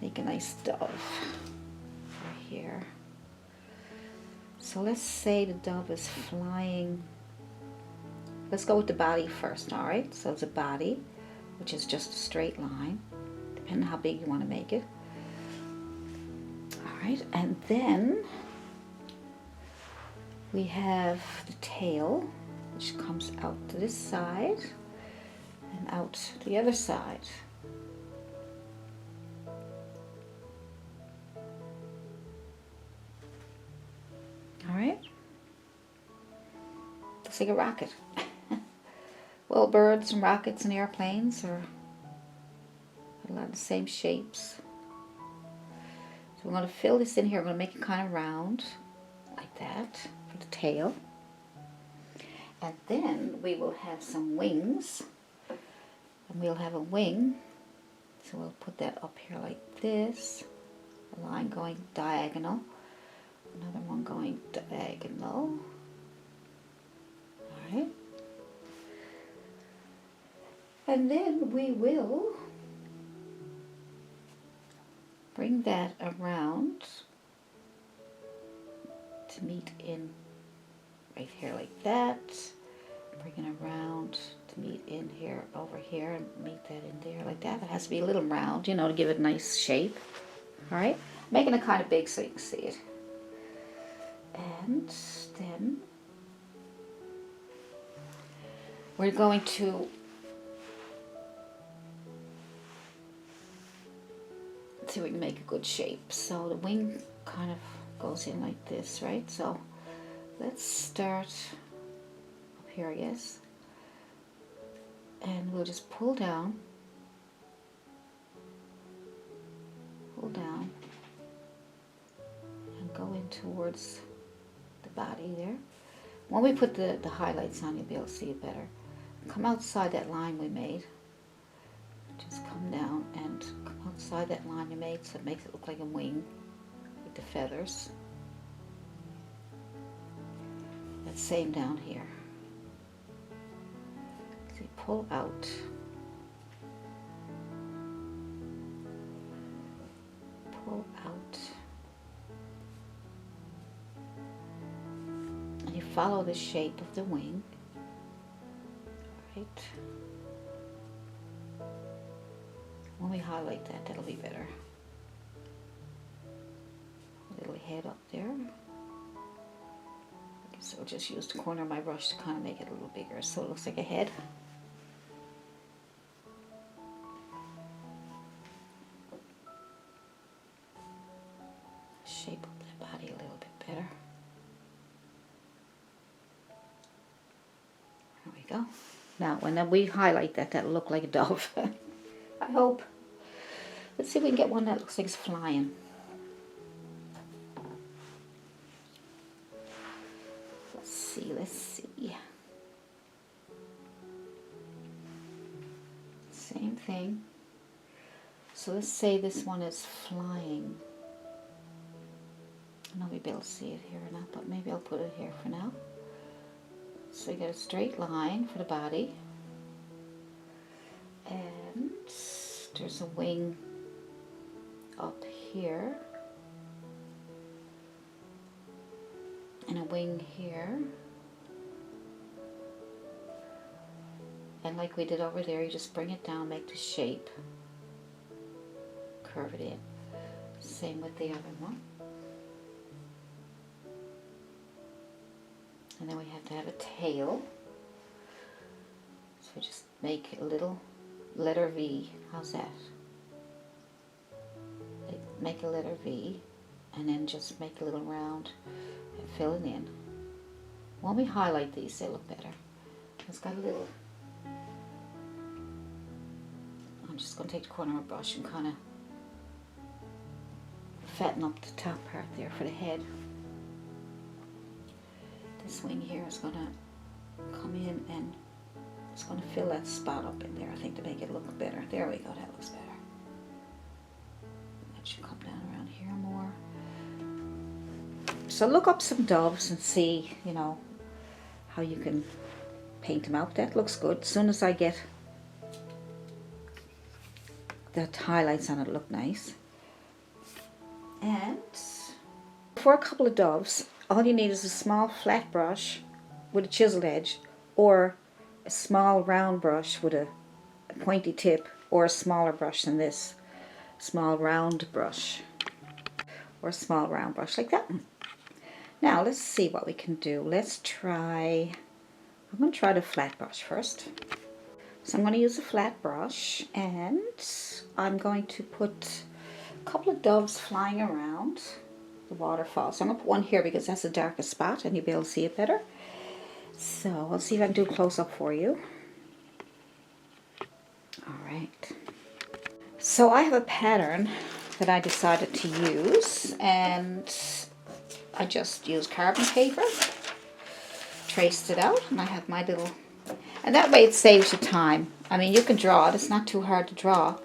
A: make a nice dove over here. So let's say the dove is flying. Let's go with the body first, alright? So it's a body, which is just a straight line, depending on how big you want to make it. Alright, and then we have the tail, which comes out to this side and out to the other side. Alright, looks like a rocket. Well, birds and rockets and airplanes are a lot of the same shapes. So we're going to fill this in here. We're going to make it kind of round, like that, for the tail. And then we will have some wings. And we'll have a wing. So we'll put that up here like this. A line going diagonal. Another one going diagonal. Alright. And then we will bring that around to meet in right here like that. Bring it around to meet in here, over here, and meet that in there like that. It has to be a little round, you know, to give it a nice shape. Alright? Making it kind of big so you can see it. And then we're going to see if we can make a good shape. So the wing kind of goes in like this, right? So let's start up here, I guess. And we'll just pull down, and go in towards the body there. When we put the highlights on, you'll be able to see it better. Come outside that line we made. Just come down and come outside that line you made, so it makes it look like a wing with the feathers. That's same down here. So you pull out. Pull out. And you follow the shape of the wing. Right. When we highlight that, that'll be better. Little head up there. I guess I'll just use the corner of my brush to kind of make it a little bigger so it looks like a head. Shape up that body a little bit better. There we go. Now when we highlight that, that'll look like a dove. I hope. Let's see if we can get one that looks like it's flying. Let's see. Same thing. So let's say this one is flying. I know we'll be able to see it here or not, but maybe I'll put it here for now. So you get a straight line for the body. And there's a wing up here. And a wing here. And like we did over there, you just bring it down, make the shape, curve it in. Same with the other one. And then we have to have a tail. So just make a little letter V. How's that? Make a letter V and then just make a little round and fill it in. When we highlight these, they look better. It's got a little... I'm just going to take the corner of a brush and kind of fatten up the top part there for the head. This wing here is going to come in and it's going to fill that spot up in there, I think, to make it look better. There we go, that looks better. That should come down around here more. So look up some doves and see, you know, how you can paint them out. That looks good. As soon as I get the highlights on it, look nice. And for a couple of doves, all you need is a small flat brush with a chiseled edge, or a small round brush with a pointy tip, or a smaller brush than this, small round brush, or a small round brush like that one. Now let's see what we can do. Let's try, I'm going to try the flat brush first. So I'm going to use a flat brush and I'm going to put a couple of doves flying around the waterfall. So I'm going to put one here because that's the darkest spot and you'll be able to see it better. So I'll see if I can do a close-up for you. Alright. So I have a pattern that I decided to use, and I just used carbon paper, traced it out, and I have my little, and that way it saves you time. I mean, you can draw it, it's not too hard to draw.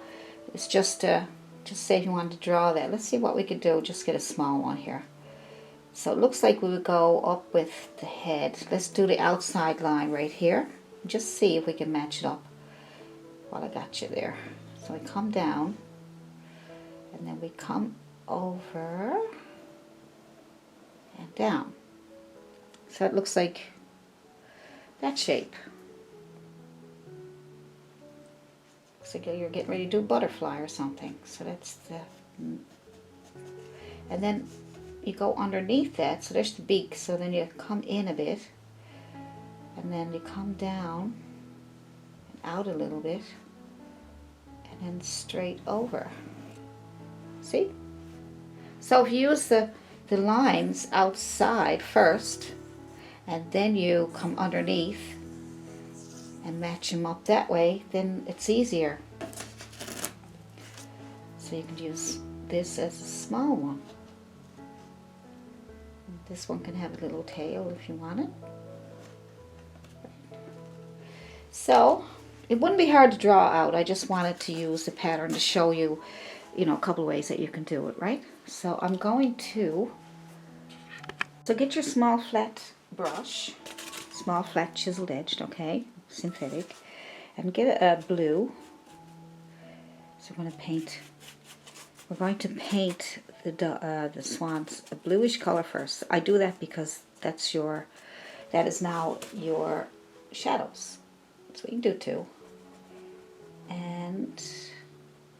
A: It's just say if you wanted to draw that. Let's see what we could do, just get a small one here. So it looks like we would go up with the head. Let's do the outside line right here. Just see if we can match it up while I got you there. So we come down, and then we come over and down. So it looks like that shape. Looks like you're getting ready to do a butterfly or something. So that's the... And then you go underneath that, so there's the beak, so then you come in a bit, and then you come down and out a little bit, and then straight over. See? So if you use the lines outside first, and then you come underneath and match them up that way, then it's easier. So you can use this as a small one. This one can have a little tail if you want it. So it wouldn't be hard to draw out. I just wanted to use the pattern to show you, you know, a couple of ways that you can do it, right? So I'm going to, so get your small flat brush, small flat chiseled edged, okay, synthetic, and get a blue. So we're going to paint the swans a bluish color first. I do that because that's your that is now your shadows. So you can do two. And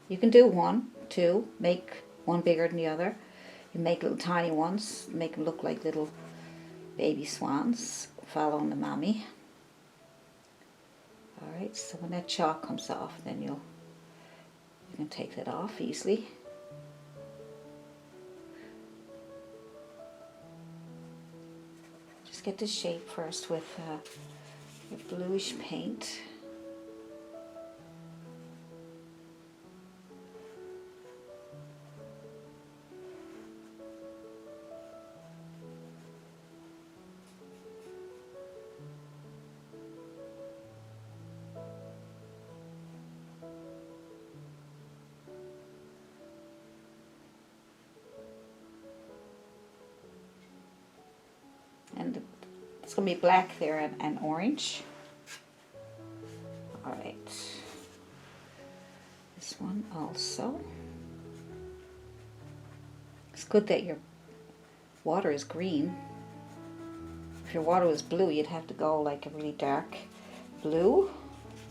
A: you can do one, two, make one bigger than the other. You make little tiny ones, make them look like little baby swans following the mommy. Alright, so when that chalk comes off, then you can take that off easily. Just get the shape first with your bluish paint. And it's going to be black there and orange. Alright. This one also. It's good that your water is green. If your water was blue, you'd have to go like a really dark blue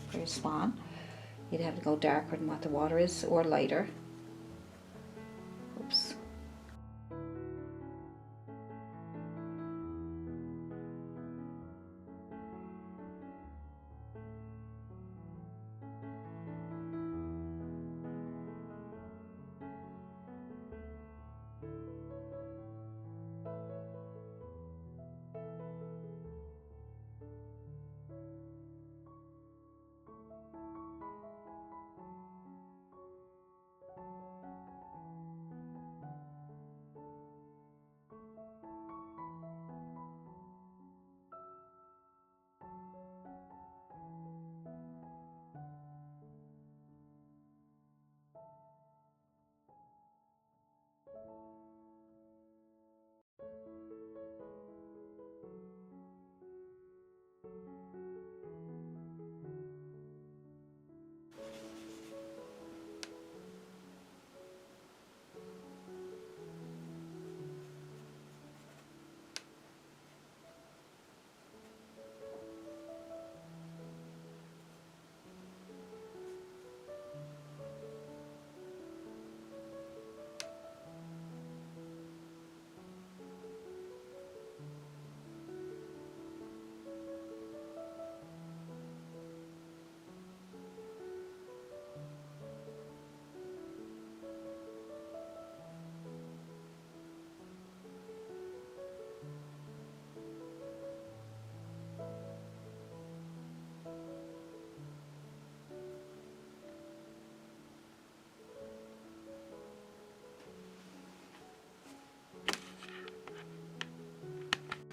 A: for your swan. You'd have to go darker than what the water is, or lighter. Oops.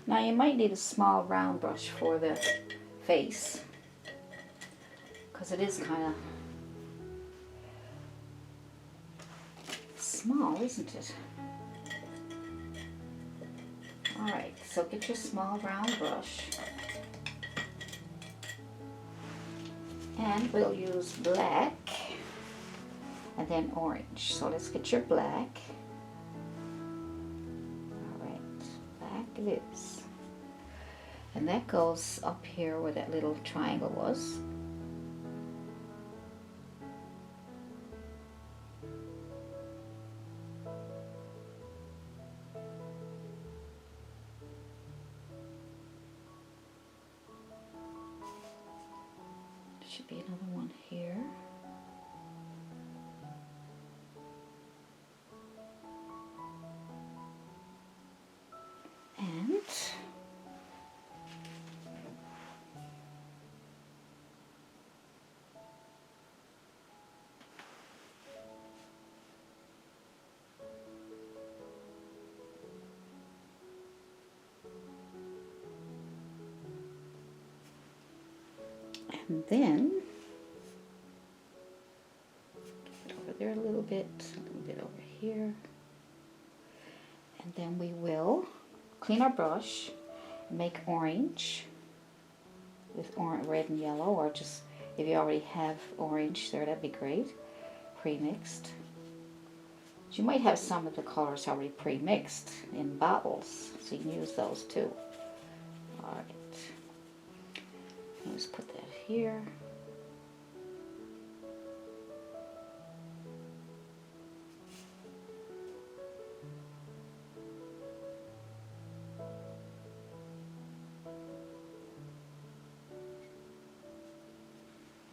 A: Now you might need a small round brush for the face, because it is kind of small, isn't it? Alright, so get your small round brush, and we'll use black and then orange. So let's get your black. Alright, black it is. And that goes up here where that little triangle was. Should be another one here. And then get over there a little bit over here. And then we will clean our brush and make orange with red and yellow, or just if you already have orange there, that'd be great, pre-mixed. You might have some of the colors already pre-mixed in bottles, so you can use those too. Alright. Let's put that here.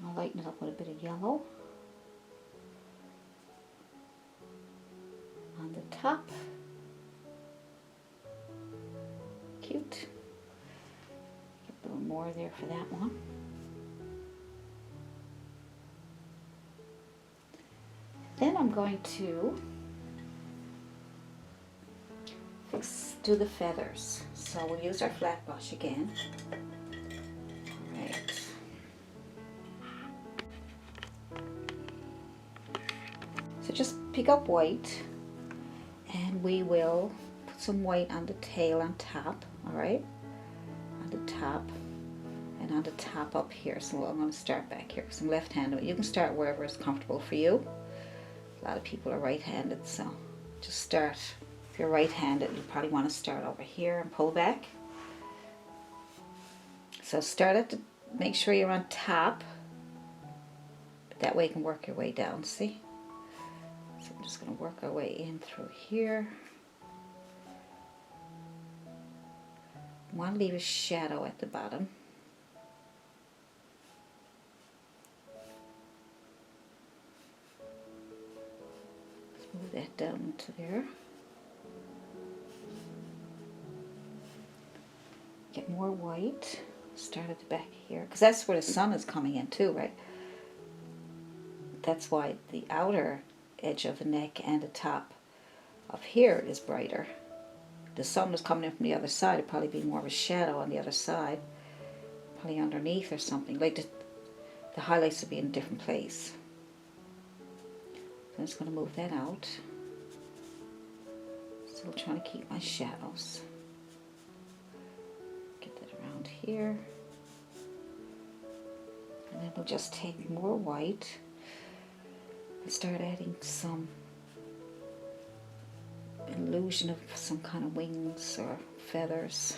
A: I'll lighten it up with a bit of yellow on the top. Cute. Get a little more there for that one. Then I'm going to do the feathers. So we'll use our flat brush again. Alright. So just pick up white and we will put some white on the tail on top, alright? On the top and on the top up here. So I'm going to start back here because I'm left-handed. You can start wherever is comfortable for you. A lot of people are right-handed, so just start. If you're right-handed, you probably want to start over here and pull back. So start at the, make sure you're on top. That way you can work your way down, see? So I'm just going to work our way in through here. Want to leave a shadow at the bottom. Let's move that down into there. Get more white. Start at the back here, because that's where the sun is coming in too, right? That's why the outer edge of the neck and the top of here is brighter. The sun was coming in from the other side. It'd probably be more of a shadow on the other side, probably underneath or something. Like the highlights would be in a different place. So I'm just going to move that out. Still trying to keep my shadows. Get that around here. And then we'll just take more white and start adding some illusion of some kind of wings or feathers.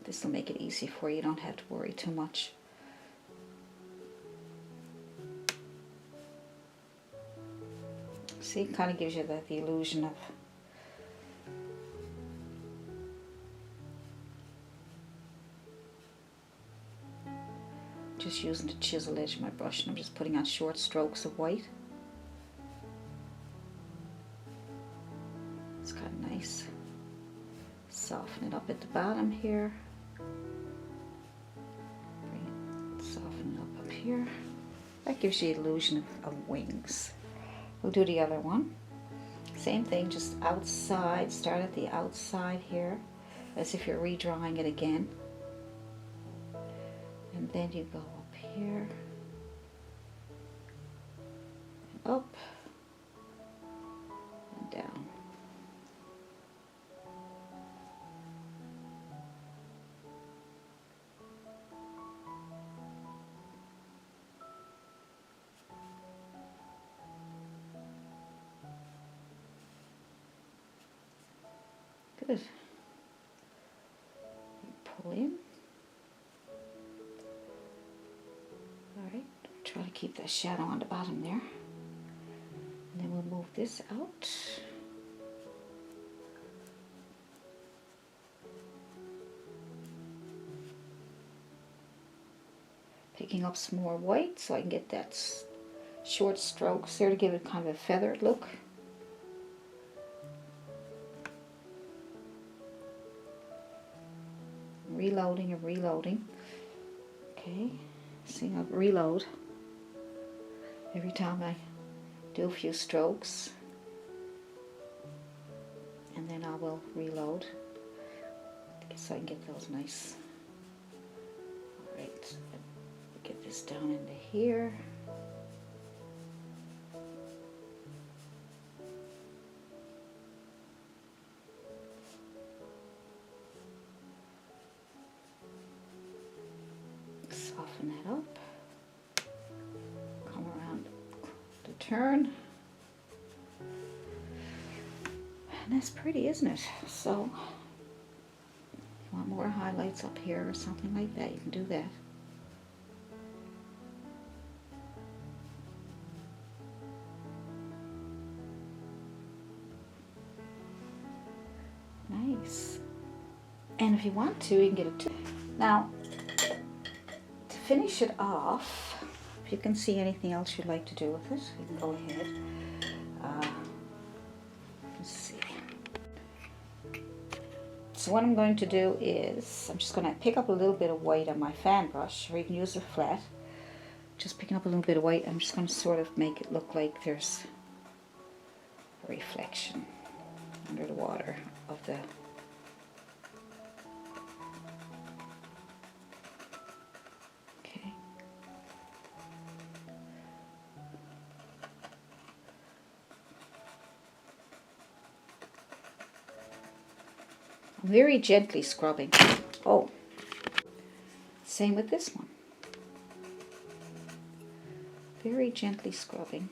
A: This will make it easy for you. You don't have to worry too much. See, it kind of gives you the illusion of just using the chisel edge of my brush, and I'm just putting on short strokes of white. It's kind of nice. Soften it up at the bottom here. Soften it up here. That gives you the illusion of wings. We'll do the other one. Same thing, just outside. Start at the outside here, as if you're redrawing it again. And then you go up here, and up, and down. Good. Pull in. Alright, try to keep that shadow on the bottom there. And then we'll move this out. Picking up some more white so I can get that short strokes there to give it kind of a feathered look. Reloading and reloading. Okay. See, I'll reload every time I do a few strokes, and then I will reload so I can get those nice. Alright, get this down into here. Soften that up. Come around the turn. And that's pretty, isn't it? So, if you want more highlights up here or something like that, you can do that. Nice. And if you want to, you can get it. Now, to finish it off, if you can see anything else you'd like to do with it, you can go ahead. Let's see. So what I'm going to do is, I'm just going to pick up a little bit of white on my fan brush, or you can use a flat. Just picking up a little bit of white, I'm just going to sort of make it look like there's a reflection under the water of the very gently scrubbing. Oh, same with this one. Very gently scrubbing.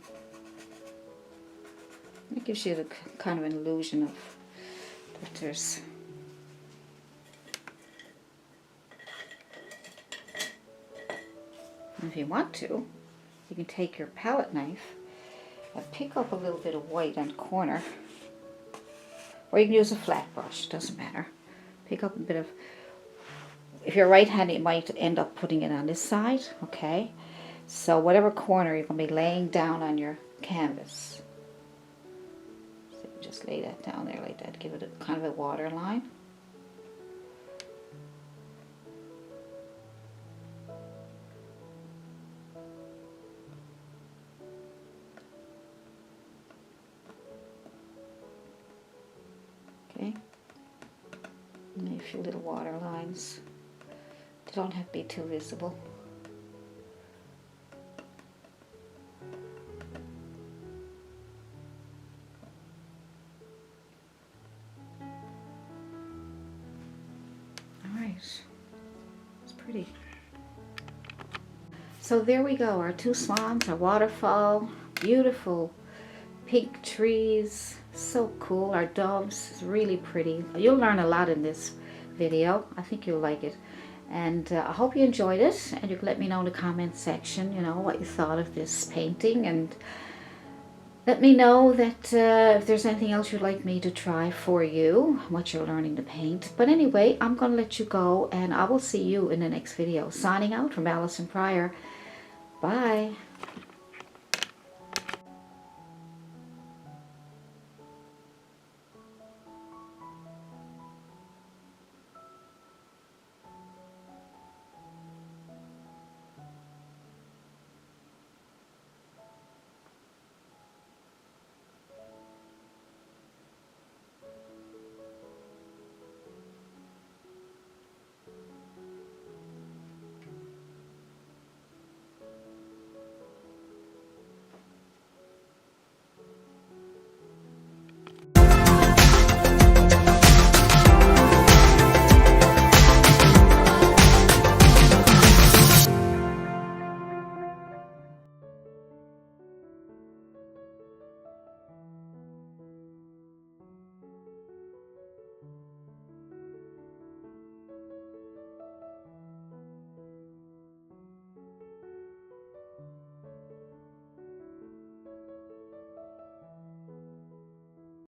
A: It gives you the kind of an illusion of that there's and if you want to, you can take your palette knife and pick up a little bit of white on the corner. Or you can use a flat brush, doesn't matter. Pick up a bit of, if you're right-handed, you might end up putting it on this side, okay? So whatever corner you're going to be laying down on your canvas. So just lay that down there like that, give it a kind of a water line. Okay, maybe a few little water lines. They don't have to be too visible. Alright, it's pretty. So there we go, our two swans, our waterfall, beautiful pink trees. So cool. Our doves is really pretty. You'll learn a lot in this video. I think you'll like it. And I hope you enjoyed it. And you can let me know in the comment section, you know, what you thought of this painting. And let me know that if there's anything else you'd like me to try for you, what you're learning to paint. But anyway, I'm going to let you go. And I will see you in the next video. Signing out from Allison Prior. Bye.